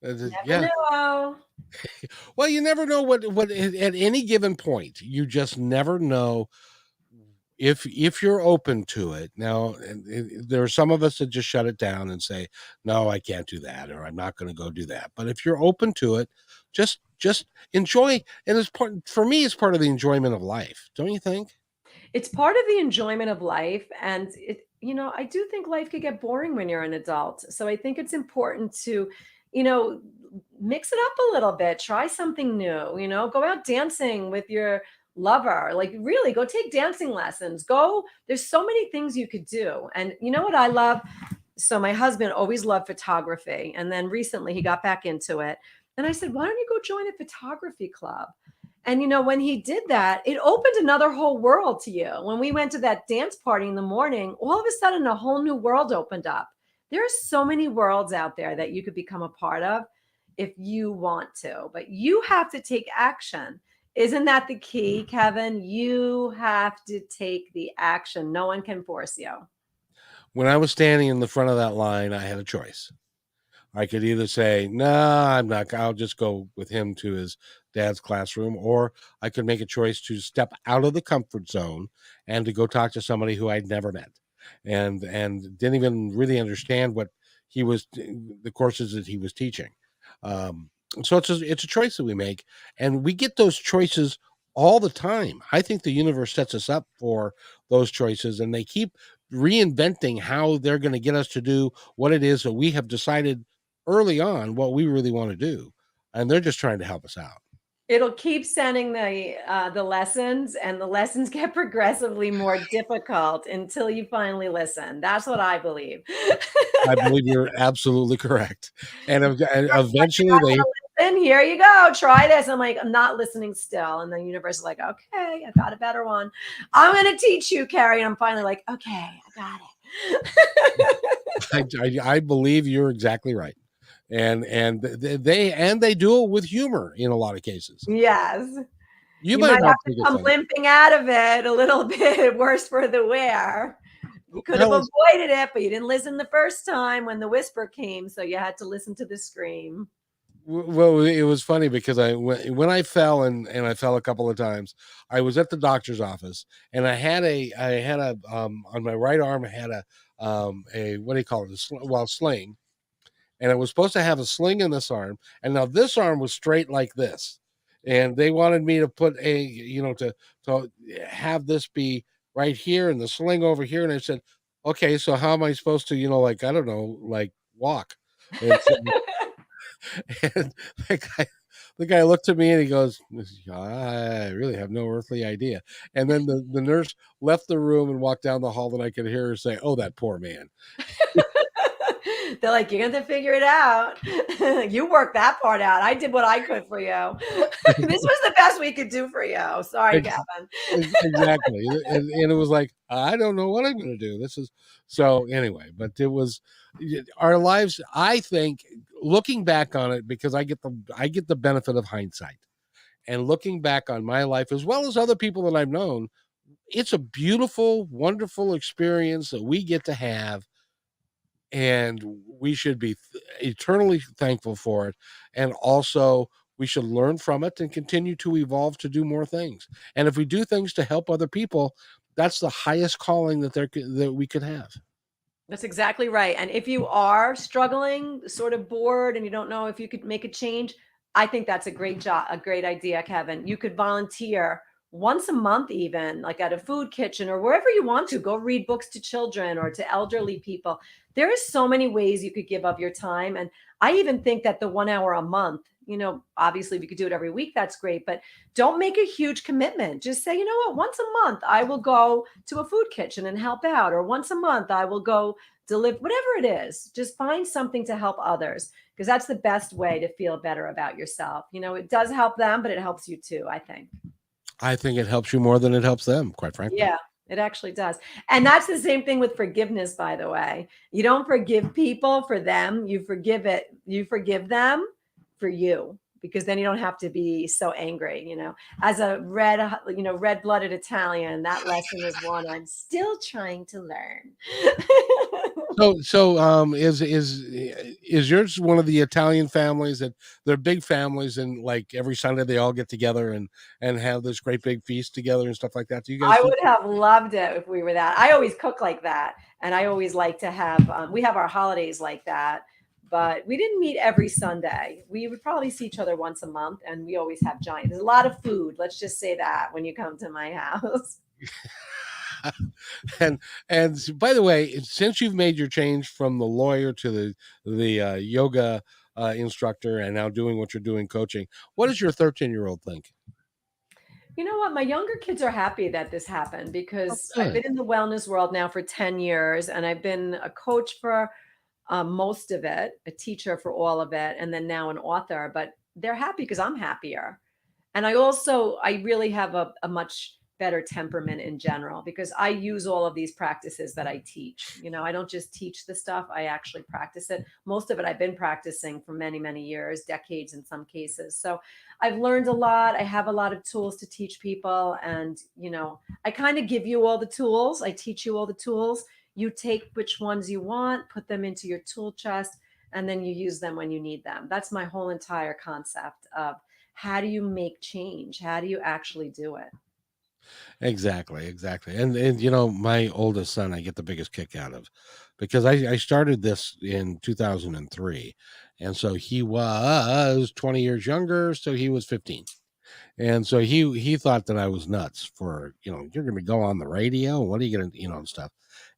Never Yeah. know. Well, you never know what at any given point. You just never know if you're open to it. Now, there are some of us that just shut it down and say, "No, I can't do that," or "I'm not going to go do that." But if you're open to it, just enjoy. And it's part for me. It's part of the enjoyment of life, don't you think? It's part of the enjoyment of life. And I do think life could get boring when you're an adult. So I think it's important to, you know, mix it up a little bit, try something new, go out dancing with your lover, like really go take dancing lessons. There's so many things you could do. And you know what I love? So my husband always loved photography. And then recently he got back into it. And I said, why don't you go join a photography club? And when he did that, it opened another whole world to you. When we went to that dance party in the morning, all of a sudden a whole new world opened up. There are so many worlds out there that you could become a part of if you want to, but you have to take action. Isn't that the key, Kevin? You have to take the action. No one can force you. When I was standing in the front of that line, I had a choice. I could either say, "No, nah, I'm not. I'll just go with him to his dad's classroom," or I could make a choice to step out of the comfort zone and to go talk to somebody who I'd never met, and didn't even really understand what the courses that he was teaching. So it's a choice that we make, and we get those choices all the time. I think the universe sets us up for those choices, and they keep reinventing how they're going to get us to do what it is that we have decided early on what we really want to do, and they're just trying to help us out. It'll keep sending the lessons, and the lessons get progressively more difficult until you finally listen. That's what I believe. I believe you're absolutely correct, and eventually they And here you go, try this. I'm like, I'm not listening still. And the universe is like, okay, I got a better one. I'm going to teach you, Kerry. And I'm finally like, okay, I got it. I believe you're exactly right, and they do it with humor in a lot of cases. Yes. You You might might not have to think it's come funny. limping out of it a little bit worse for the wear. You could have Well, avoided it, but you didn't listen the first time when the whisper came, so you had to listen to the scream. well, it was funny because when I fell and I fell a couple of times, I was at the doctor's office and I had a on my right arm I had a what do you call it, sling, and it was supposed to have a sling in this arm, and now this arm was straight like this, and they wanted me to put to have this be right here and the sling over here, and I said, okay, so how am I supposed to, like, I don't know, like, walk? And so and the guy looked at me and he goes, I really have no earthly idea. And then the nurse left the room and walked down the hall, and I could hear her say, oh, that poor man. They're like, you're going to figure it out. You worked that part out. I did what I could for you. This was the best we could do for you. Sorry, Kevin. Exactly. And it was like, I don't know what I'm going to do. This is so anyway, but it was our lives. I think looking back on it, because I get the benefit of hindsight, and looking back on my life as well as other people that I've known, it's a beautiful, wonderful experience that we get to have, and we should be eternally thankful for it. And also, we should learn from it and continue to evolve to do more things. And if we do things to help other people, that's the highest calling that we could have. That's exactly right. And if you are struggling, sort of bored, and you don't know if you could make a change, I think that's a great job, a great idea, Kevin. You could volunteer once a month, even like at a food kitchen or wherever you want to. Go read books to children or to elderly people. There are so many ways you could give of your time. And I even think that the 1 hour a month, obviously, if you could do it every week, that's great. But don't make a huge commitment. Just say, you know what, once a month, I will go to a food kitchen and help out. Or once a month, I will go deliver, whatever it is. Just find something to help others because that's the best way to feel better about yourself. It does help them, but it helps you too, I think. I think it helps you more than it helps them, quite frankly. Yeah, it actually does. And that's the same thing with forgiveness, by the way. You don't forgive people for them, you forgive them for you because then you don't have to be so angry. As a red-blooded Italian, that lesson is one I'm still trying to learn. Is yours one of the Italian families that they're big families and like every Sunday they all get together and have this great big feast together and stuff like that? Do you guys I do? would have loved it if we were that. I always cook like that, and I always like to have. We have our holidays like that, but we didn't meet every Sunday. We would probably see each other once a month, and we always have giant. There's a lot of food. Let's just say that when you come to my house. And by the way, since you've made your change from the lawyer to the yoga instructor and now doing what you're doing, coaching, what does your 13-year-old think? You know what? My younger kids are happy that this happened Oh, because I've good. been in the wellness world now for 10 years and I've been a coach for most of it, a teacher for all of it, and then now an author. But they're happy because I'm happier. And I really have a much better temperament in general because I use all of these practices that I teach. I don't just teach the stuff, I actually practice it. Most of it I've been practicing for many, many years, decades in some cases. So I've learned a lot. I have a lot of tools to teach people. And, I kind of give you all the tools, I teach you all the tools. You take which ones you want, put them into your tool chest, and then you use them when you need them. That's my whole entire concept of how do you make change? How do you actually do it? Exactly, exactly. And my oldest son, I get the biggest kick out of because I started this in 2003, and so he was 20 years younger, so he was 15. And so he thought that I was nuts for, you're going to go on the radio. What are you going to, and stuff.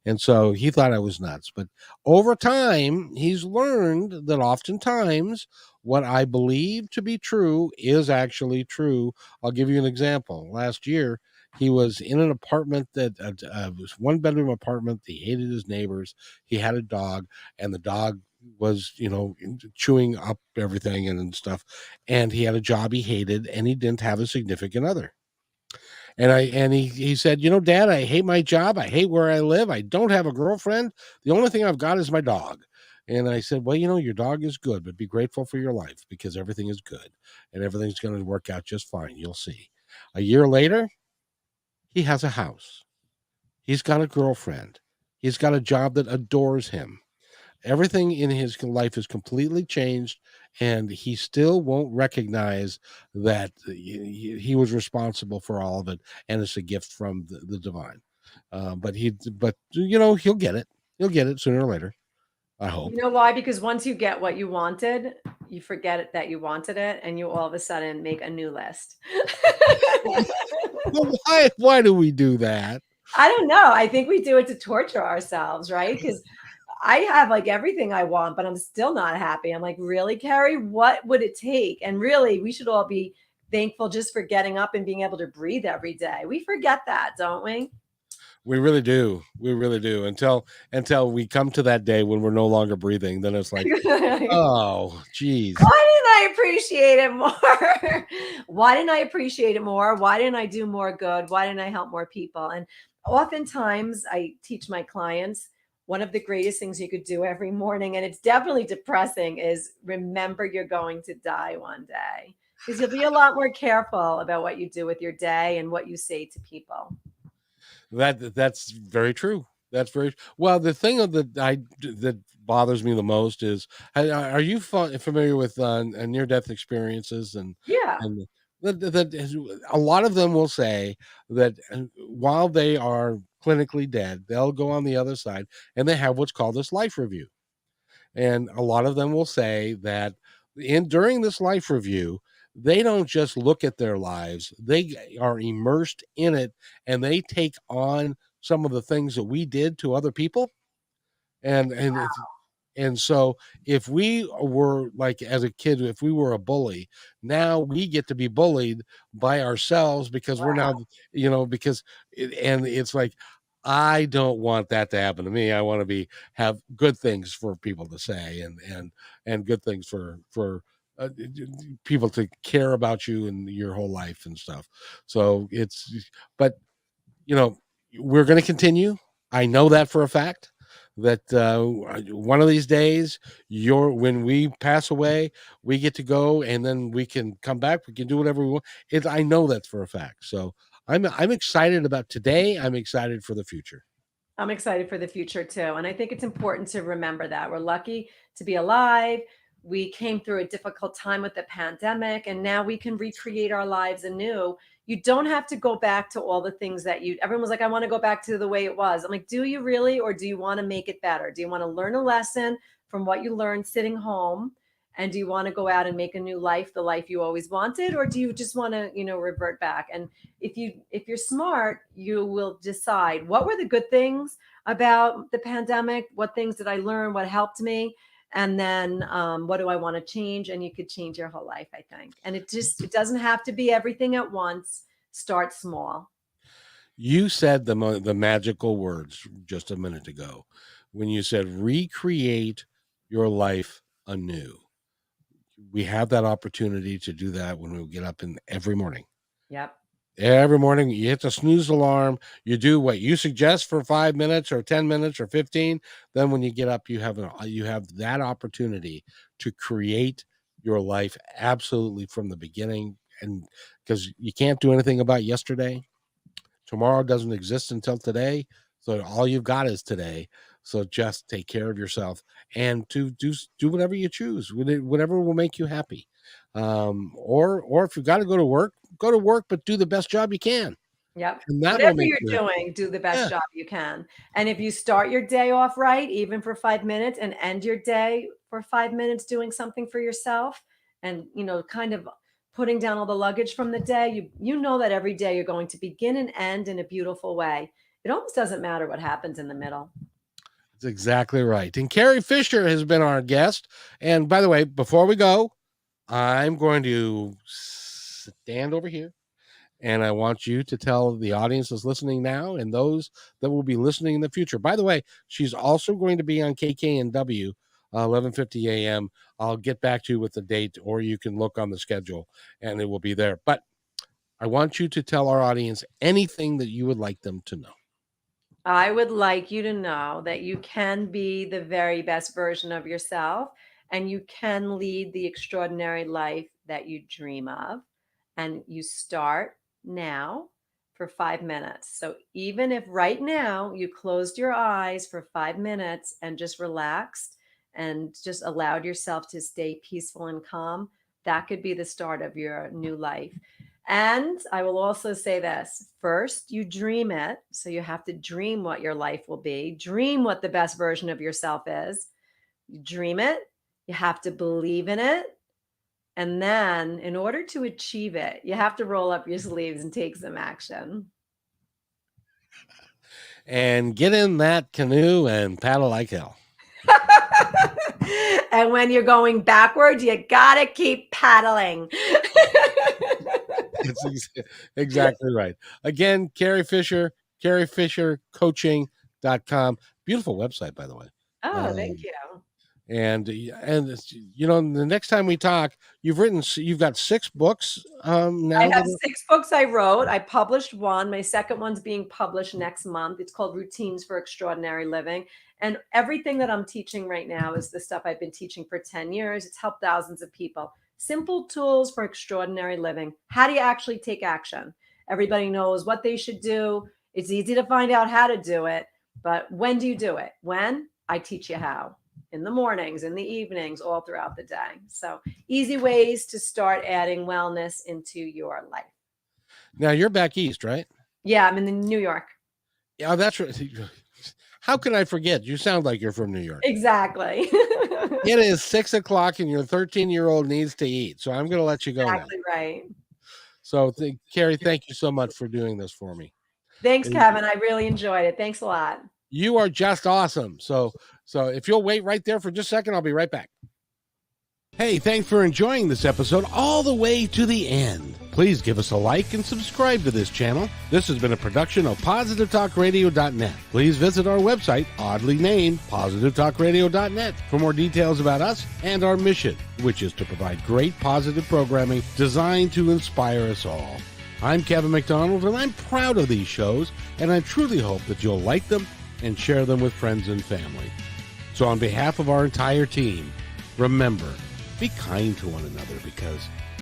And so he thought I was nuts. But over time, he's learned that oftentimes what I believe to be true is actually true. I'll give you an example. Last year, he was in an apartment that was one bedroom apartment. He hated his neighbors. He had a dog, and the dog was, chewing up everything and stuff. And he had a job he hated, and he didn't have a significant other. And he said, Dad, I hate my job. I hate where I live. I don't have a girlfriend. The only thing I've got is my dog. And I said, well, your dog is good, but be grateful for your life because everything is good and everything's going to work out just fine. You'll see. A year later, he has a house. He's got a girlfriend. He's got a job that adores him. Everything in his life is completely changed, and he still won't recognize that he was responsible for all of it, and it's a gift from the divine. But he'll get it. He'll get it sooner or later. I hope. You know why? Because once you get what you wanted, you forget it that you wanted it, and you all of a sudden make a new list. Well, why do we do that? I don't know. I think we do it to torture ourselves, right? Because I have like everything I want, but I'm still not happy. I'm like, really, Kerry? What would it take? And really, we should all be thankful just for getting up and being able to breathe every day. We forget that, don't we? We really do. We really do. Until we come to that day when we're no longer breathing, then it's like, oh, geez. Why didn't I appreciate it more? Why didn't I appreciate it more? Why didn't I do more good? Why didn't I help more people? And oftentimes I teach my clients one of the greatest things you could do every morning, and it's definitely depressing, is remember you're going to die one day. Because you'll be a lot more careful about what you do with your day and what you say to people. That's very true. That's very well. The thing that bothers me the most is, are you familiar with near death experiences Yeah. and that a lot of them will say that while they are clinically dead, they'll go on the other side and they have what's called this life review. And a lot of them will say that in during this life review, they don't just look at their lives, they are immersed in it and they take on some of the things that we did to other people. And And so if we were like as a kid, if we were a bully, now we get to be bullied by ourselves because we're now, because and it's like, I don't want that to happen to me. I want to have good things for people to say, and good things for people to care about you and your whole life and stuff. So but you know, we're going to continue. I know that for a fact that one of these days, when we pass away, we get to go, and then we can come back. We can do whatever we want. I know that for a fact. So I'm excited about today. I'm excited for the future. I'm excited for the future too. And I think it's important to remember that we're lucky to be alive. We came through a difficult time with the pandemic, and now we can recreate our lives anew. You don't have to go back to all the things that everyone was like, I want to go back to the way it was. I'm like, do you really? Or do you want to make it better? Do you want to learn a lesson from what you learned sitting home? And do you want to go out and make a new life, the life you always wanted? Or do you just want to, revert back? And if you're smart, you will decide what were the good things about the pandemic, what things did I learn, what helped me, and then what do I want to change. And you could change your whole life, I think. And it doesn't have to be everything at once. Start small. You said the magical words just a minute ago when you said recreate your life anew. We have that opportunity to do that when we get up in every morning. Yep. Every morning you hit the snooze alarm, you do what you suggest for 5 minutes or 10 minutes or 15. Then when you get up, you have that opportunity to create your life absolutely from the beginning. And because you can't do anything about yesterday, tomorrow doesn't exist until today. So all you've got is today. So just take care of yourself and to do whatever you choose, whatever will make you happy. Or if you got to go to work, but do the best job you can. Yep. And that will Whatever make you're you happy. doing, do the best Yeah. job you can. And if you start your day off right, even for 5 minutes, and end your day for 5 minutes doing something for yourself, and kind of putting down all the luggage from the day, you know that every day you're going to begin and end in a beautiful way. It almost doesn't matter what happens in the middle. That's exactly right. And Kerry Fisher has been our guest. And by the way, before we go, I'm going to stand over here. And I want you to tell the audience that's listening now and those that will be listening in the future. By the way, she's also going to be on KKNW, 11:50 a.m. I'll get back to you with the date, or you can look on the schedule and it will be there. But I want you to tell our audience anything that you would like them to know. I would like you to know that you can be the very best version of yourself, and you can lead the extraordinary life that you dream of. And you start now for 5 minutes. So even if right now you closed your eyes for 5 minutes and just relaxed and just allowed yourself to stay peaceful and calm, that could be the start of your new life. And I will also say this: first, you dream it. So you have to dream what your life will be, dream what the best version of yourself is. You dream it, you have to believe in it. And then, in order to achieve it, you have to roll up your sleeves and take some action. And get in that canoe and paddle like hell. And when you're going backwards, you got to keep paddling. It's exactly right. Again, Kerry Fisher, kerryfishercoaching.com. Beautiful website, by the way. Oh, thank you. And the next time we talk, you've got 6 books I now. have 6 books I wrote. I published one. My second one's being published next month. It's called Routines for Extraordinary Living. And everything that I'm teaching right now is the stuff I've been teaching for 10 years. It's helped thousands of people. Simple tools for extraordinary living. How do you actually take action? Everybody knows what they should do. It's easy to find out how to do it. But when do you do it? When? I teach you how. In the mornings, in the evenings, all throughout the day. So easy ways to start adding wellness into your life. Now you're back east, right? Yeah, I'm in New York. Yeah, that's right. How can I forget? You sound like you're from New York. Exactly. It is 6:00 and your 13-year-old needs to eat. So I'm going to let you go now. Exactly right. So Kerry, thank you so much for doing this for me. Thanks, Kevin. I really enjoyed it. Thanks a lot. You are just awesome. So So if you'll wait right there for just a second, I'll be right back. Hey, thanks for enjoying this episode all the way to the end. Please give us a like and subscribe to this channel. This has been a production of PositiveTalkRadio.net. Please visit our website, oddly named PositiveTalkRadio.net, for more details about us and our mission, which is to provide great positive programming designed to inspire us all. I'm Kevin McDonald, and I'm proud of these shows, and I truly hope that you'll like them and share them with friends and family. So on behalf of our entire team, remember, be kind to one another, because